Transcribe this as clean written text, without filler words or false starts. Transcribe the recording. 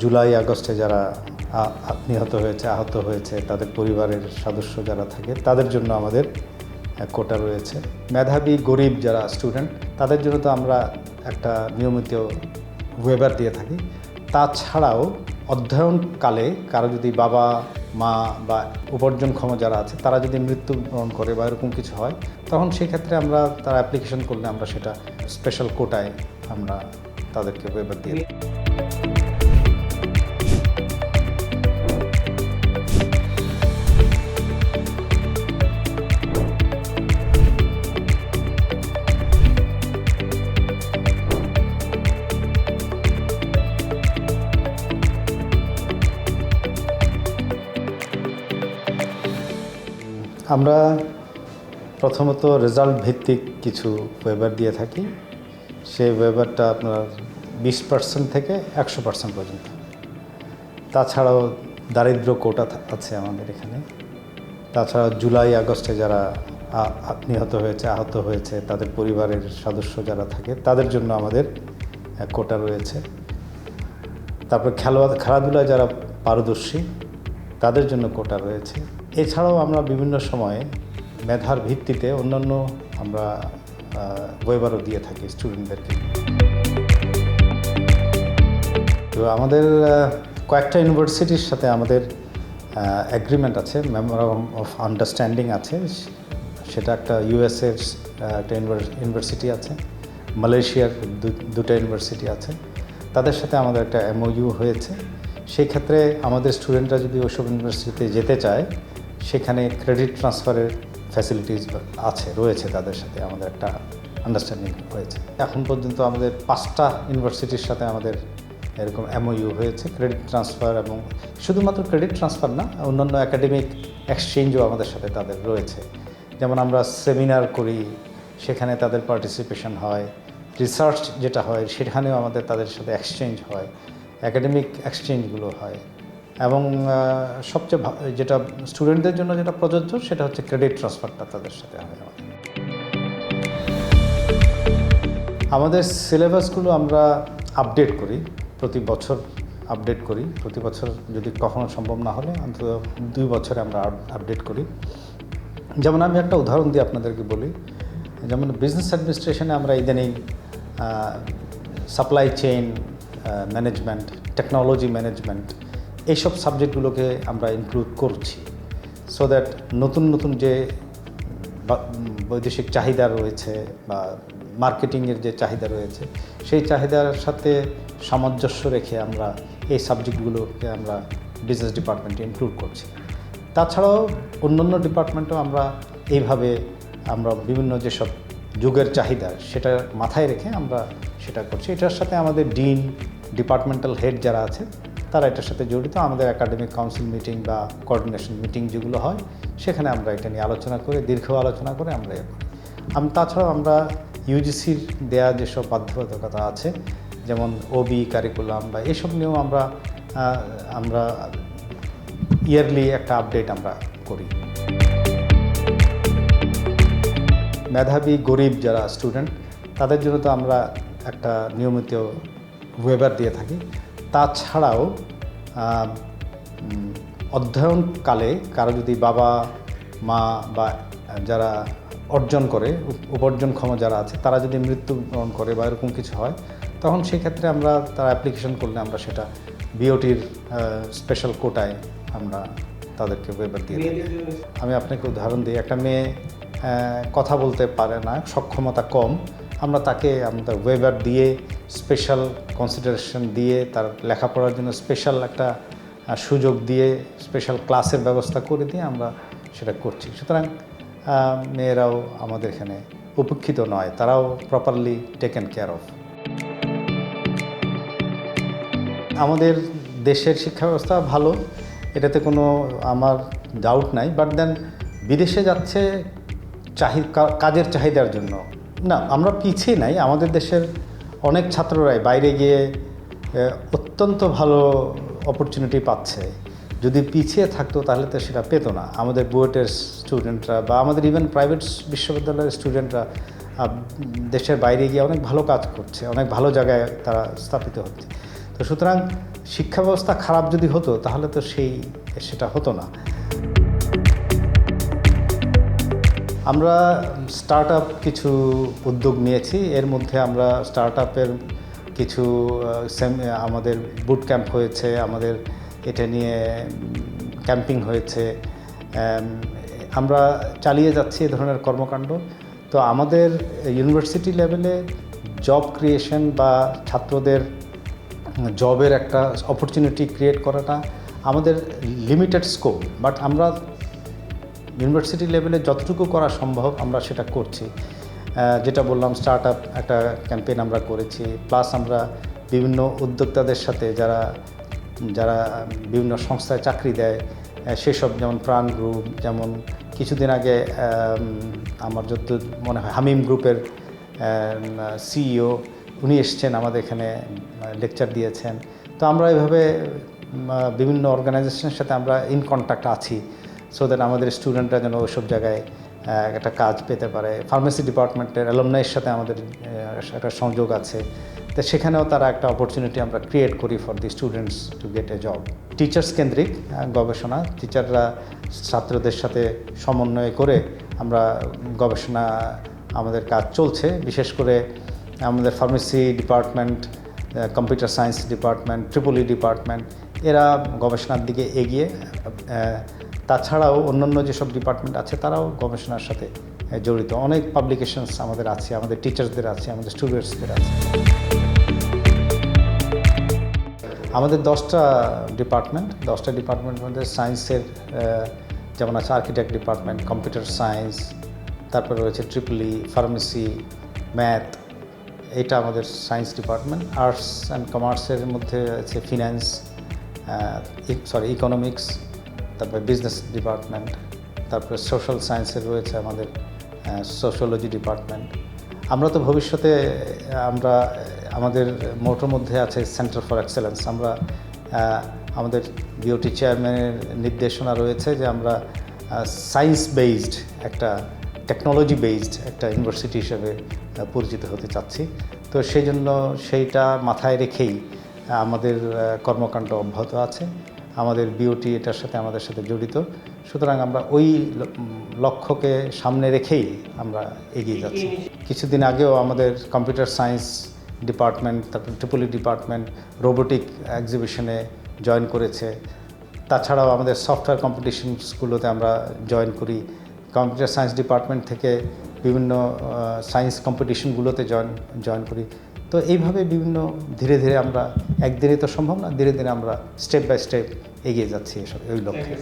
জুলাই আগস্টে যারা নিহত হয়েছে, আহত হয়েছে, তাদের পরিবারের সদস্য যারা থাকে তাদের জন্য আমাদের কোটা রয়েছে। মেধাবী গরিব যারা স্টুডেন্ট তাদের জন্য তো আমরা একটা নিয়মিত ওয়েবার দিয়ে থাকি। তাছাড়াও অধ্যয়নকালে কারো যদি বাবা মা বা উপার্জনক্ষম যারা আছে তারা যদি মৃত্যুবরণ করে বা এরকম কিছু হয়, তখন সেক্ষেত্রে আমরা তারা অ্যাপ্লিকেশন করলে আমরা সেটা স্পেশাল কোটায় আমরা তাদেরকে ওয়েবার দিয়ে দিই। আমরা প্রথমত রেজাল্ট ভিত্তিক কিছু ওয়েবার দিয়ে থাকি। সেই ওয়েবারটা আপনার 20% থেকে 100% পর্যন্ত। তাছাড়াও দারিদ্র্য কোটা আছে আমাদের এখানে। তাছাড়া জুলাই আগস্টে যারা নিহত হয়েছে, আহত হয়েছে, তাদের পরিবারের সদস্য যারা থাকে তাদের জন্য আমাদের কোটা রয়েছে। তারপর খেলাধুলায় যারা পারদর্শী তাদের জন্য কোটা রয়েছে। এছাড়াও আমরা বিভিন্ন সময়ে মেধার ভিত্তিতে অন্যান্য আমরা ওয়েবারও দিয়ে থাকি স্টুডেন্টদেরকে। তো আমাদের কয়েকটা ইউনিভার্সিটির সাথে আমাদের এগ্রিমেন্ট আছে, মেমোরান্ডাম অফ আন্ডারস্ট্যান্ডিং আছে। সেটা একটা ইউএসএর একটা ইউনিভার্সিটি আছে, মালয়েশিয়ার দুটো ইউনিভার্সিটি আছে। তাদের সাথে আমাদের একটা এমওইউ হয়েছে। সেই ক্ষেত্রে আমাদের স্টুডেন্টরা যদি ওইসব ইউনিভার্সিটিতে যেতে চায়, সেখানে ক্রেডিট ট্রান্সফারের ফ্যাসিলিটিস রয়েছে। তাদের সাথে আমাদের একটা আন্ডারস্ট্যান্ডিং হয়েছে। এখন পর্যন্ত আমাদের 5টা ইউনিভার্সিটির সাথে আমাদের এরকম এমওইউ হয়েছে ক্রেডিট ট্রান্সফার, এবং শুধুমাত্র ক্রেডিট ট্রান্সফার না, অন্যান্য একাডেমিক এক্সচেঞ্জও আমাদের সাথে তাদের রয়েছে। যেমন আমরা সেমিনার করি, সেখানে তাদের পার্টিসিপেশন হয়। রিসার্চ যেটা হয় সেখানেও আমাদের তাদের সাথে এক্সচেঞ্জ হয়, একাডেমিক এক্সচেঞ্জগুলো হয়। এবং সবচেয়ে যেটা স্টুডেন্টদের জন্য যেটা প্রযোজ্য সেটা হচ্ছে ক্রেডিট ট্রান্সফারটা তাদের সাথে হয়। আমাদের সিলেবাসগুলো আমরা আপডেট করি, প্রতি বছর আপডেট করি। প্রতি বছর যদি কখনো সম্ভব না হলে অন্তত 2 বছরে আমরা আপডেট করি। যেমন আমি একটা উদাহরণ দিয়ে আপনাদেরকে বলি, যেমন বিজনেস অ্যাডমিনিস্ট্রেশনে আমরা ইদানিং supply chain management, technology management, এইসব সাবজেক্টগুলোকে আমরা ইনক্লুড করছি, সো দ্যাট নতুন নতুন যে বৈদেশিক চাহিদা রয়েছে বা মার্কেটিংয়ের যে চাহিদা রয়েছে, সেই চাহিদার সাথে সামঞ্জস্য রেখে আমরা এই সাবজেক্টগুলোকে আমরা বিজনেস ডিপার্টমেন্টে ইনক্লুড করছি। তাছাড়াও অন্যান্য ডিপার্টমেন্টও আমরা এইভাবে আমরা বিভিন্ন যেসব যুগের চাহিদা সেটা মাথায় রেখে আমরা সেটা করছি। এটার সাথে আমাদের ডিন, ডিপার্টমেন্টাল হেড যারা আছে তারা এটার সাথে জড়িত। আমাদের একাডেমিক কাউন্সিল মিটিং বা কোঅর্ডিনেশন মিটিং যেগুলো হয়, সেখানে আমরা এটা নিয়ে আলোচনা করে, দীর্ঘ আলোচনা করে আমরা করি। তাছাড়াও আমরা ইউজিসির দেয়া যেসব বাধ্যবাধকতা আছে, যেমন ওবি কারিকুলাম বা এসব নিয়েও আমরা ইয়ারলি একটা আপডেট আমরা করি। মেধাবী গরিব যারা স্টুডেন্ট তাদের জন্য তো আমরা একটা নিয়মিত ওয়েবার দিয়ে থাকি। তাছাড়াও অধ্যয়নকালে কারো যদি বাবা মা বা যারা অর্জন করে, উপার্জনক্ষম যারা আছে, তারা যদি মৃত্যুবরণ করে বা এরকম কিছু হয়, তখন সেক্ষেত্রে আমরা তারা অ্যাপ্লিকেশন করলে আমরা সেটা বিওটির স্পেশাল কোটায় আমরা তাদেরকে ওয়েবার দিয়ে দিই। আমি আপনাকে উদাহরণ দিই, একটা মেয়ে কথা বলতে পারে না, সক্ষমতা কম, আমরা তাকে আমাদের ওয়েবার দিয়ে স্পেশাল কনসিডারেশন দিয়ে তার লেখাপড়ার জন্য স্পেশাল একটা সুযোগ দিয়ে স্পেশাল ক্লাসের ব্যবস্থা করে দিয়ে আমরা সেটা করছি। সুতরাং মেয়েরাও আমাদের এখানে উপেক্ষিত নয়, তারাও প্রপারলি টেকেন কেয়ার অফ। আমাদের দেশের শিক্ষা ব্যবস্থা ভালো, এটাতে কোনো আমার ডাউট নাই। বাট দেন বিদেশে যাচ্ছে কাজের চাহিদার জন্য না, আমরা পিছিয়ে নাই। আমাদের দেশের অনেক ছাত্ররাই বাইরে গিয়ে অত্যন্ত ভালো অপরচুনিটি পাচ্ছে। যদি পিছিয়ে থাকতো তাহলে তো সেটা পেত না। আমাদের বুয়েটের স্টুডেন্টরা বা আমাদের ইভেন প্রাইভেট বিশ্ববিদ্যালয়ের স্টুডেন্টরা দেশের বাইরে গিয়ে অনেক ভালো কাজ করছে, অনেক ভালো জায়গায় তারা স্থাপিত হচ্ছে। তো সুতরাং শিক্ষা ব্যবস্থা খারাপ যদি হতো তাহলে তো সেটা হতো না। আমরা স্টার্ট আপ কিছু উদ্যোগ নিয়েছি। এর মধ্যে আমরা স্টার্ট আপের কিছু আমাদের বুট ক্যাম্প হয়েছে, আমাদের এটা নিয়ে ক্যাম্পিং হয়েছে। আমরা চালিয়ে যাচ্ছি এ ধরনের কর্মকাণ্ড। তো আমাদের ইউনিভার্সিটি লেভেলে জব ক্রিয়েশন বা ছাত্রদের জবের একটা অপরচুনিটি ক্রিয়েট করাটা আমাদের লিমিটেড স্কোপ, বাট আমরা ইউনিভার্সিটি লেভেলে যতটুকু করা সম্ভব আমরা সেটা করছি। যেটা বললাম, স্টার্ট আপ একটা ক্যাম্পেইন আমরা করেছি, প্লাস আমরা বিভিন্ন উদ্যোক্তাদের সাথে যারা বিভিন্ন সংস্থায় চাকরি দেয় সেসব, যেমন প্রাণ গ্রুপ, যেমন কিছুদিন আগে আমার যত মনে হয় হামিম গ্রুপের সিইও উনি এসছেন আমাদের এখানে, লেকচার দিয়েছেন। তো আমরা এভাবে বিভিন্ন অর্গানাইজেশনের সাথে আমরা ইন কন্ট্যাক্ট আছি, সো দ্যাট আমাদের স্টুডেন্টরা যেন ওইসব জায়গায় একটা কাজ পেতে পারে। ফার্মেসি ডিপার্টমেন্টের অ্যালুমনাইয়ের সাথে আমাদের একটা সংযোগ আছে, তো সেখানেও তারা একটা অপরচুনিটি আমরা ক্রিয়েট করি for the students to get A job. Teachers কেন্দ্রিক গবেষণা, টিচাররা ছাত্রদের সাথে সমন্বয় করে আমরা গবেষণা, আমাদের কাজ চলছে। বিশেষ করে আমাদের pharmacy department, computer science department, triple E department, এরা গবেষণার দিকে এগিয়ে। তাছাড়াও অন্যান্য যেসব ডিপার্টমেন্ট আছে তারাও গবেষণার সাথে জড়িত। অনেক পাবলিকেশনস আমাদের আছে, আমাদের টিচার্সদের আছে, আমাদের স্টুডেন্টসদের আছে। আমাদের 10টা ডিপার্টমেন্ট মধ্যে সায়েন্সের যেমন আছে আর্কিটেক্ট ডিপার্টমেন্ট, কম্পিউটার সায়েন্স, তারপরে রয়েছে ট্রিপল-ই, ফার্মেসি, ম্যাথ, এটা আমাদের সায়েন্স ডিপার্টমেন্ট। আর্টস অ্যান্ড কমার্সের মধ্যে আছে ফিন্যান্স, ইকোনমিক্স, তারপরে বিজনেস ডিপার্টমেন্ট, তারপরে সোশ্যাল সায়েন্সের রয়েছে আমাদের সোশ্যোলজি ডিপার্টমেন্ট। আমরা তো ভবিষ্যতে আমাদের মোটোর মধ্যে আছে সেন্টার ফর এক্সেলেন্স। আমরা আমাদের বিওটি চেয়ারম্যানের নির্দেশনা রয়েছে যে আমরা সায়েন্স বেসড একটা, টেকনোলজি বেসড একটা ইউনিভার্সিটি হিসেবে পরিচিত হতে চাচ্ছি। তো সেই জন্য সেইটা মাথায় রেখেই আমাদের কর্মকাণ্ড অব্যাহত আছে। আমাদের বিওটি এটার সাথে আমাদের সাথে জড়িত, সুতরাং আমরা ওই লক্ষ্যকে সামনে রেখেই আমরা এগিয়ে যাচ্ছি। কিছুদিন আগেও আমাদের কম্পিউটার সায়েন্স ডিপার্টমেন্ট, তারপর ট্রিপল-ই ডিপার্টমেন্ট রোবোটিক এক্সিবিশনে জয়েন করেছে। তাছাড়াও আমাদের সফটওয়্যার কম্পিটিশনসগুলোতে আমরা জয়েন করি। কম্পিউটার সায়েন্স ডিপার্টমেন্ট থেকে বিভিন্ন সায়েন্স কম্পিটিশনগুলোতে জয়েন করি। তো এইভাবে বিভিন্ন ধীরে ধীরে আমরা, একদিনে তো সম্ভব না, ধীরে ধীরে আমরা স্টেপ বাই স্টেপ এগিয়ে যাচ্ছি ওই লক্ষ্যে।